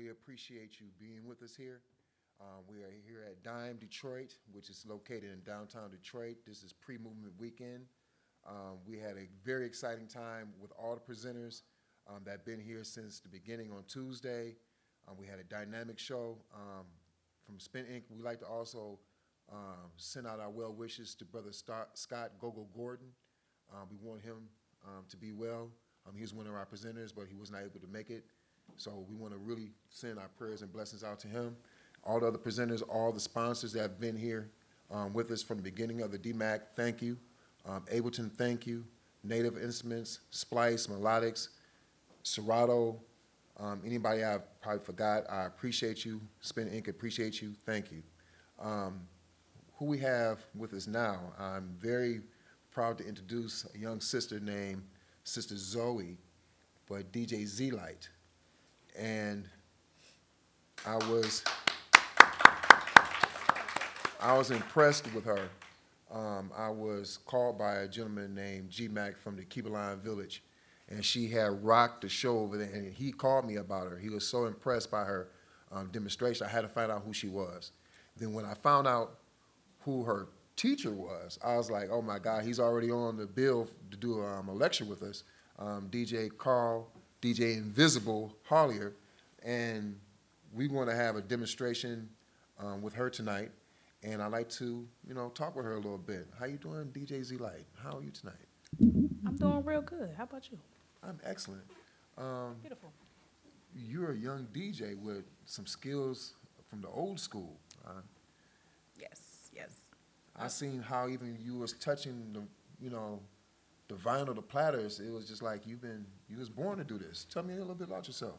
really appreciate you being with us here. We are here at Dime Detroit, which is located in downtown Detroit. This is pre-movement weekend. We had a very exciting time with all the presenters that have been here since the beginning on Tuesday. We had a dynamic show from Spin Inc. We like to also send out our well wishes to Brother Scott Gogo Gordon. We want him to be well. He was one of our presenters, but he was not able to make it. So we want to really send our prayers and blessings out to him. All the other presenters, all the sponsors that have been here with us from the beginning of the DMAC, thank you. Ableton, thank you. Native Instruments, Splice, Melodics, Serato, anybody I probably forgot, I appreciate you. Spin Inc. appreciate you. Thank you. Who we have with us now, I'm very proud to introduce a young sister named Sister Zoe, but DJ ZLIGHT. And I was impressed with her. I was called by a gentleman named G Mac from the Keeperline Village, and she had rocked the show over there, and he called me about her. He was so impressed by her demonstration. I had to find out who she was. Then when I found out who her teacher was, I was like, oh my God, he's already on the bill to do a lecture with us, DJ Carl, DJ Invisible Hollier, and we want to have a demonstration with her tonight, and I'd like to, talk with her a little bit. How you doing, DJ ZLIGHT? How are you tonight? I'm doing real good. How about you? I'm excellent. Beautiful. You're a young DJ with some skills from the old school. Yes, yes. I seen how even you was touching the vinyl, the platters. It was just like you was born to do this. Tell me a little bit about yourself.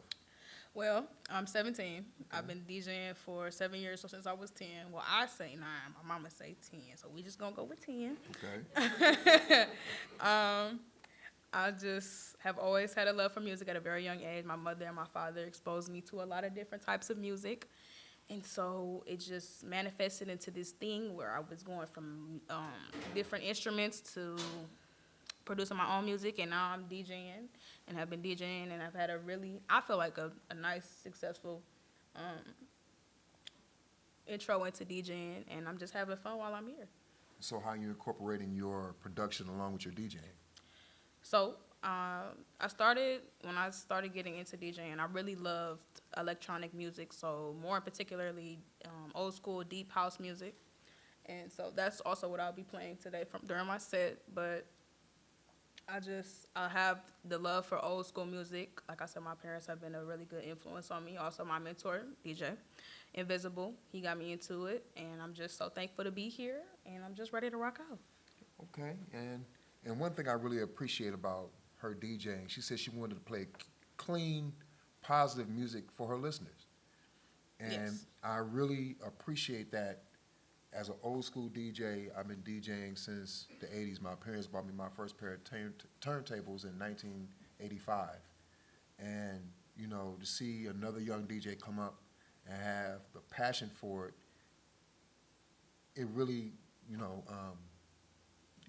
Well, I'm 17. I've been DJing for 7 years, so since I was 10. Well, I say 9. My mama say 10, so we just gonna go with 10. Okay. I just have always had a love for music at a very young age. My mother and my father exposed me to a lot of different types of music. And so it just manifested into this thing where I was going from different instruments to producing my own music, and now I'm DJing and have been DJing, and I've had I feel like a nice, successful intro into DJing, and I'm just having fun while I'm here. So how are you incorporating your production along with your DJing? So when I started getting into DJing, I really loved electronic music, so more particularly old school deep house music. And so that's also what I'll be playing today during my set. But I have the love for old school music. Like I said, my parents have been a really good influence on me. Also my mentor, DJ Invisible, he got me into it, and I'm just so thankful to be here, and I'm just ready to rock out. Okay, and one thing I really appreciate about her DJing, she said she wanted to play clean, positive music for her listeners. And Yes. I really appreciate that. As an old school DJ, I've been DJing since the 80s. My parents bought me my first pair of turntables in 1985. And, to see another young DJ come up and have the passion for it, it really,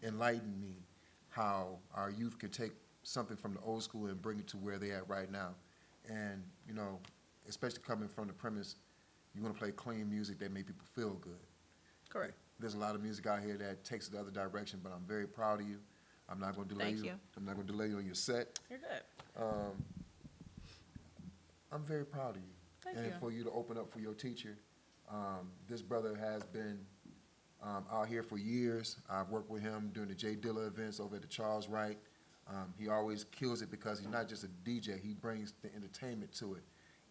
enlightened me how our youth can take something from the old school and bring it to where they're at right now. And, especially coming from the premise, you want to play clean music that make people feel good. Correct. There's a lot of music out here that takes it the other direction, but I'm very proud of you. I'm not going to delay Thank you. I'm not going to delay you on your set. You're good. I'm very proud of you. Thank and you. for you to open up for your teacher. This brother has been out here for years. I've worked with him during the Jay Dilla events over at the Charles Wright. He always kills it because he's not just a DJ. He brings the entertainment to it.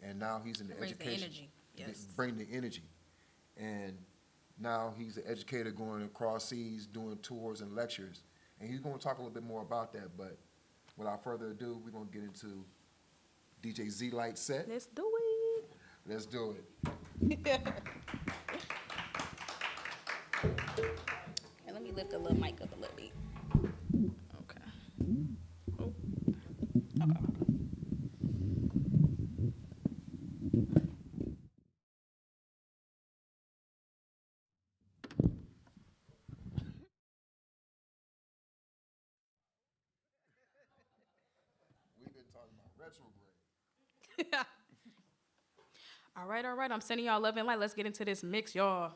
And now he's in the Brings the education. energy, yes. Bring the energy. And now he's an educator going across seas, doing tours and lectures. And he's going to talk a little bit more about that. But without further ado, we're going to get into DJ ZLIGHT set. Let's do it. Let's do it. And let me lift the little mic up a little bit. Okay. Oh. Okay. We've been talking about retrograde. All right. I'm sending y'all love and light. Let's get into this mix, y'all.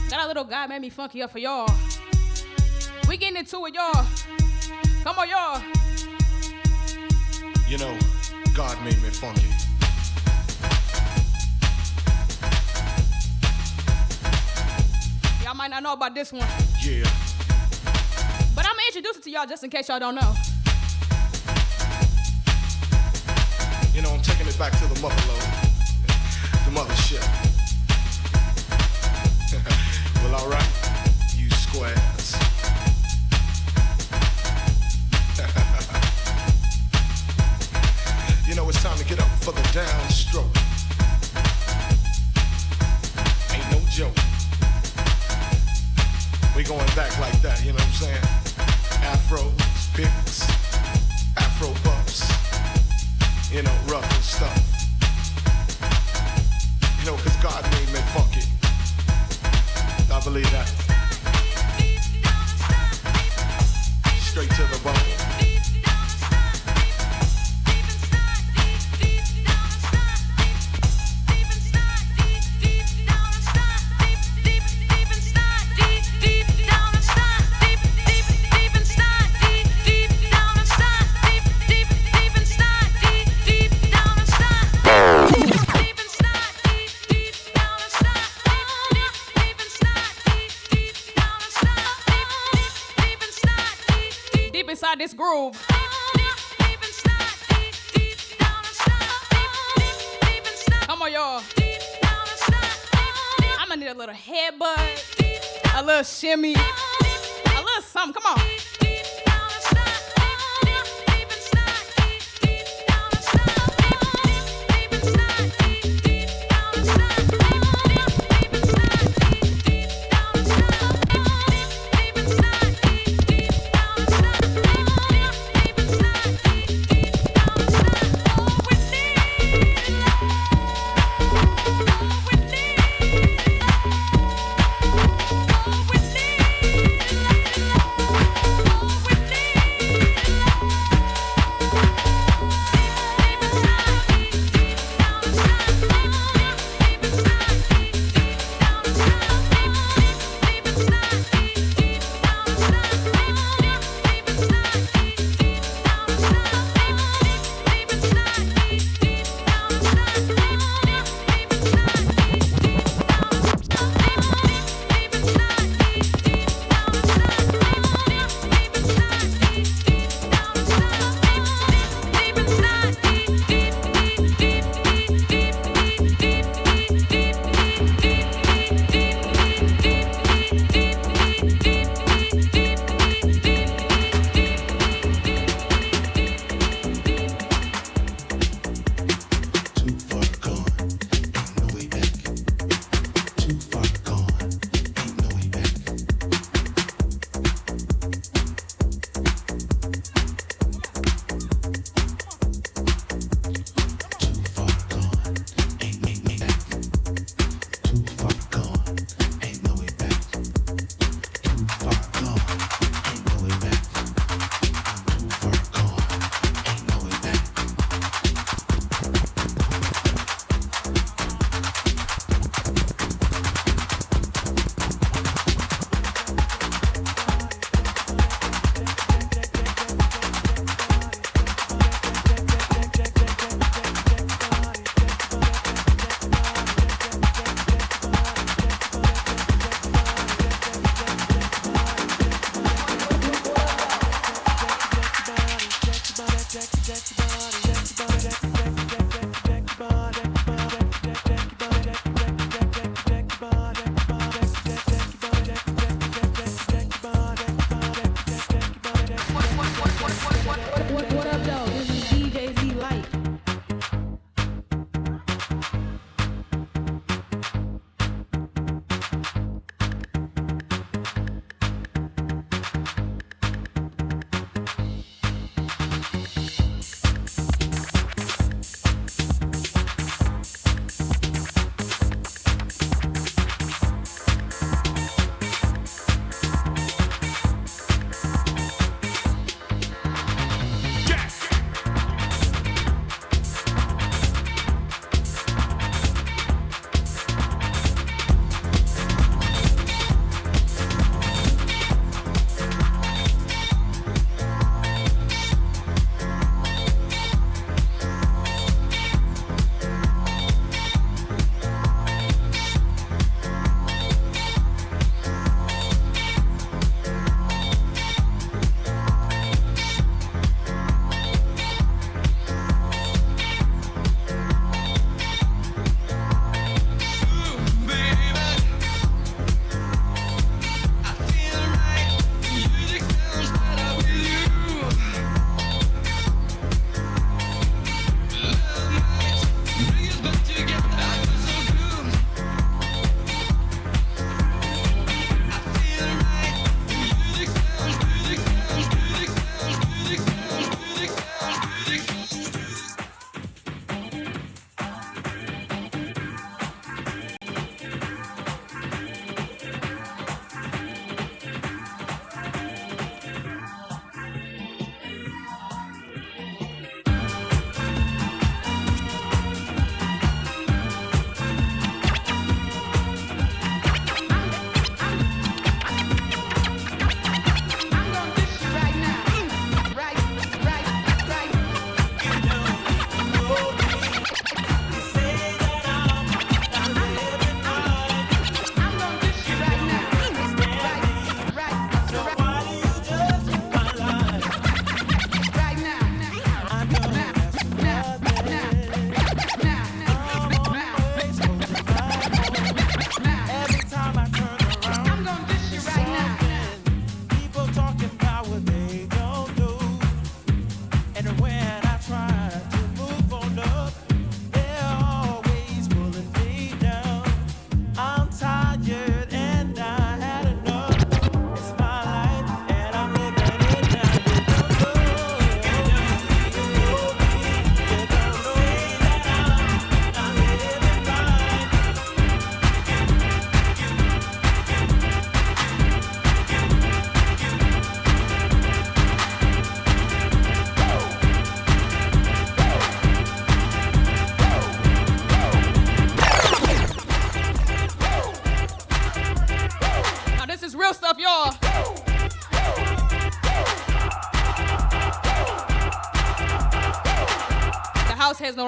That little guy made me funky up for y'all. We getting into it, y'all. Come on, y'all. You know, God made me funky. Y'all might not know about this one. Yeah. But I'm gonna introduce it to y'all just in case y'all don't know. You know, I'm taking it back to the motherlode, the mothership. Well, all right, you squares. You know, it's time to get up for the downstroke. Ain't no joke. We going back like that, you know what I'm saying? Afros, picks, Afro buffs, you know, rough and stuff. You know, cause God made me funky. I believe that. Straight to the bone. Inside this groove. Come on, y'all. I'm gonna need a little headbutt, a little shimmy, a little something. Come on.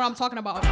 what I'm talking about.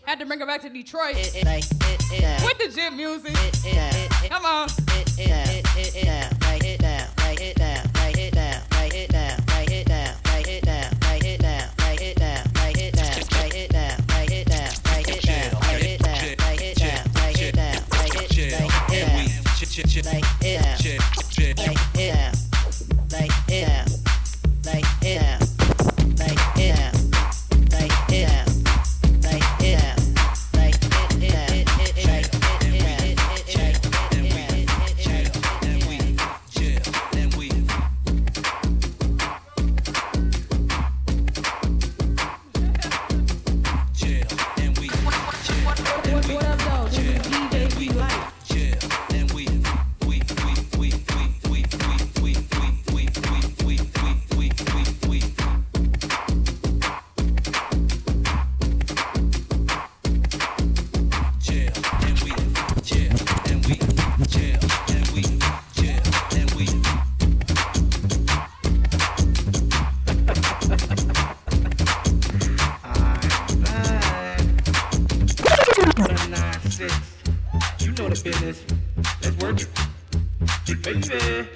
Had to bring her back to Detroit with the gym music. Come on. Baby.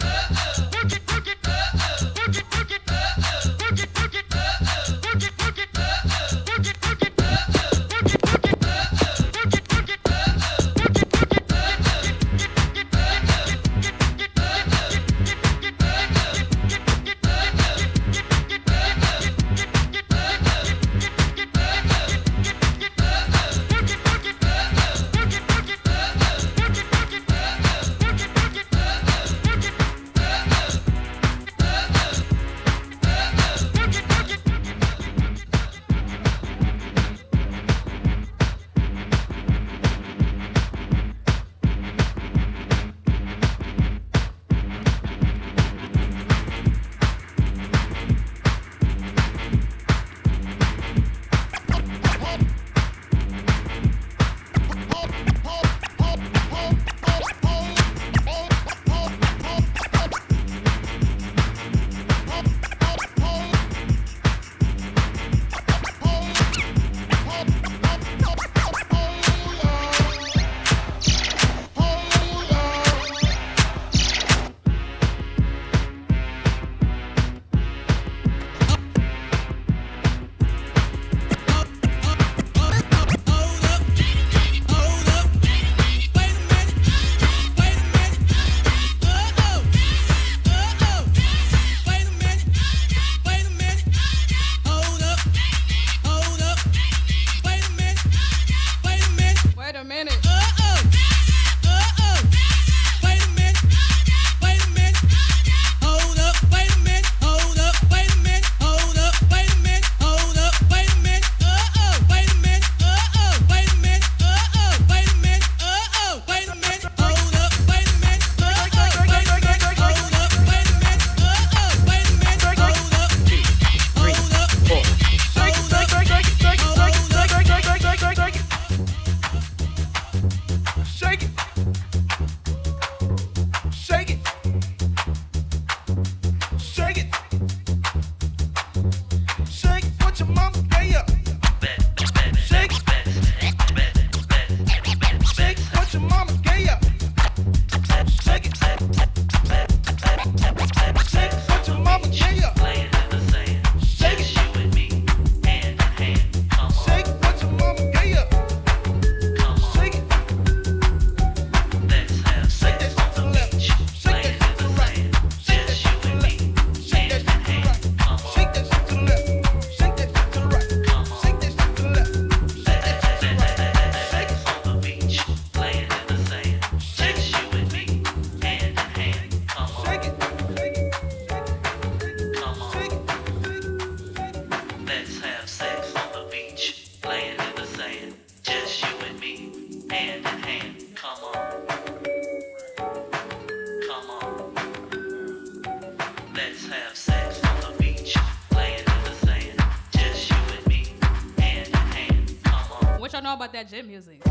Know about that gym music?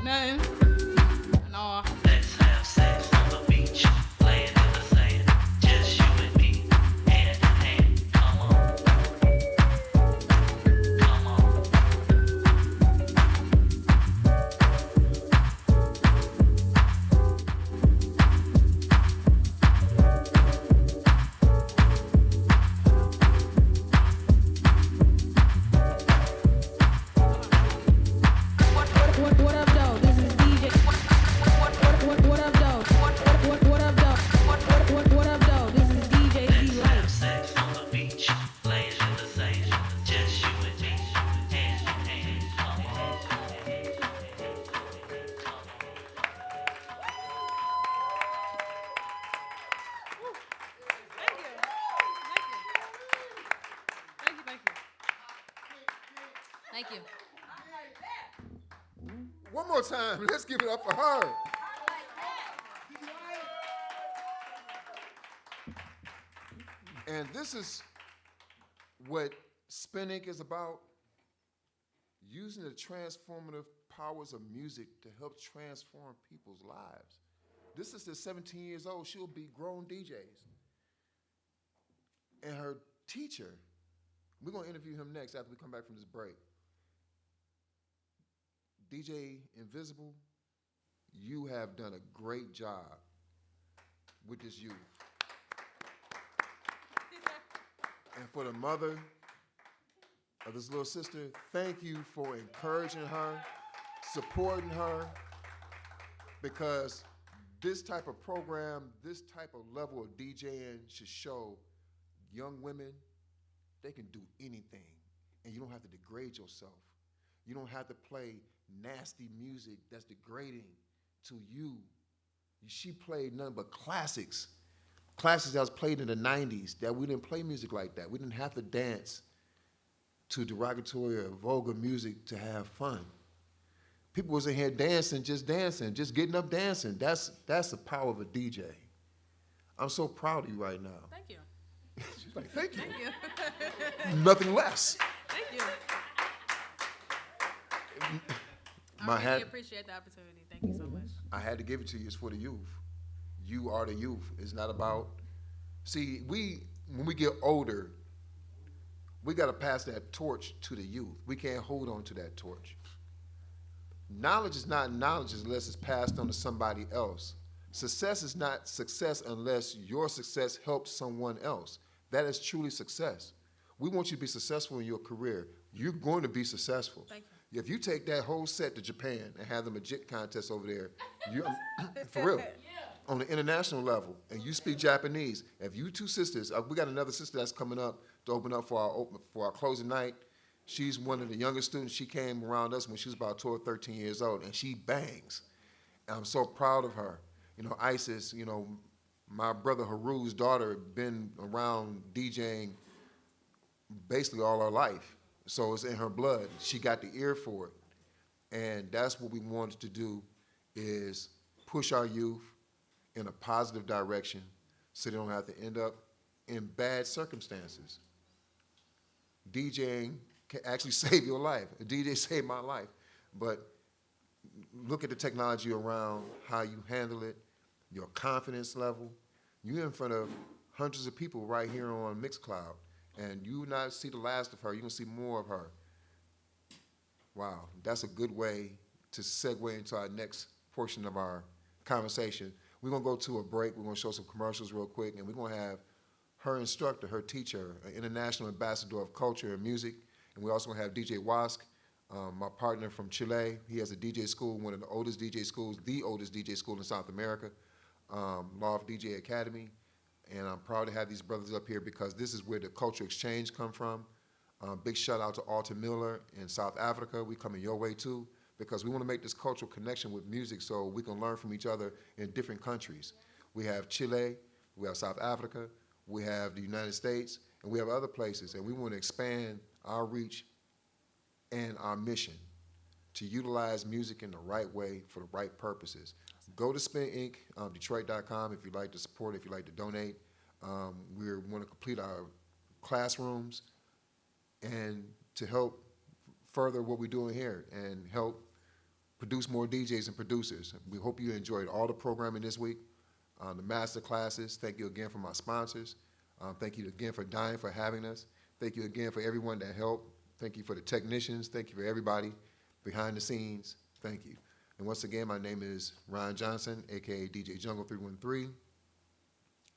Nothing. No. Let's have sex on the beach, laying in the sand, just you and me, hand in hand. Come on, come on. What up, though? This is DJ. What up, though? What up, though? What up, though? This is DJ ZLIGHT. Sex on the beach, laying in the sand, just you and me, hand in hand. Come on. Thank you. One more time. Let's give it up for her. And this is what Spinning is about, using the transformative powers of music to help transform people's lives. This is the 17 years old. She'll be grown DJs. And her teacher, we're going to interview him next after we come back from this break. DJ Invisible, you have done a great job with this youth. And for the mother of this little sister, thank you for encouraging her, supporting her, because this type of program, this type of level of DJing should show young women they can do anything, and you don't have to degrade yourself. You don't have to play nasty music that's degrading to you. She played nothing but classics that was played in the 90s, that we didn't play music like that. We didn't have to dance to derogatory or vulgar music to have fun. People was in here dancing, just getting up dancing. That's the power of a DJ. I'm so proud of you right now. Thank you. She's like, thank you. Thank you. Nothing less. Thank you. My I really hat, appreciate the opportunity. Thank you so much. I had to give it to you. It's for the youth. You are the youth. It's not about, see, when we get older, we got to pass that torch to the youth. We can't hold on to that torch. Knowledge is not knowledge unless it's passed on to somebody else. Success is not success unless your success helps someone else. That is truly success. We want you to be successful in your career. You're going to be successful. Thank you. If you take that whole set to Japan and have them a jit contest over there, for real, on the international level, and you speak Japanese, if you two sisters, we got another sister that's coming up to open up for our closing night. She's one of the youngest students. She came around us when she was about 12, 13 years old, and she bangs. And I'm so proud of her. You know, Isis, you know, my brother Haru's daughter, been around DJing basically all her life. So it's in her blood. She got the ear for it. And that's what we wanted to do, is push our youth in a positive direction so they don't have to end up in bad circumstances. DJing can actually save your life. A DJ saved my life. But look at the technology around, how you handle it, your confidence level. You're in front of hundreds of people right here on Mixcloud, and you will not see the last of her. You're going to see more of her. Wow, that's a good way to segue into our next portion of our conversation. We're going to go to a break. We're going to show some commercials real quick, and we're going to have her instructor, her teacher, an international ambassador of culture and music, and we're also going to have DJ Wask, my partner from Chile. He has a DJ school, one of the oldest DJ schools, the oldest DJ school in South America, Loft DJ Academy. And I'm proud to have these brothers up here because this is where the cultural exchange come from. Big shout out to Alton Miller in South Africa. We coming your way too, because we want to make this cultural connection with music so we can learn from each other in different countries. We have Chile, we have South Africa, we have the United States, and we have other places. And we want to expand our reach and our mission to utilize music in the right way for the right purposes. Go to Spin Inc., Detroit.com if you'd like to support, if you'd like to donate. We want to complete our classrooms and to help further what we're doing here and help produce more DJs and producers. We hope you enjoyed all the programming this week, the master classes. Thank you again for my sponsors. Thank you again for Dime for having us. Thank you again for everyone that helped. Thank you for the technicians. Thank you for everybody behind the scenes. Thank you. And once again, my name is Ryan Johnson, a.k.a. DJ Jungle 313,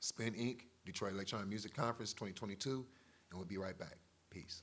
Spin Inc., Detroit Electronic Music Conference 2022, and we'll be right back. Peace.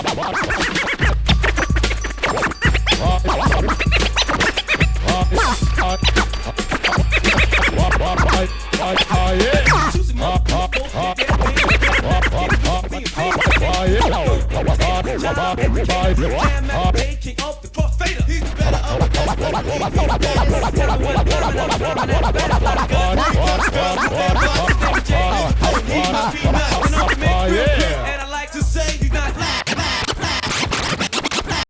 Bye.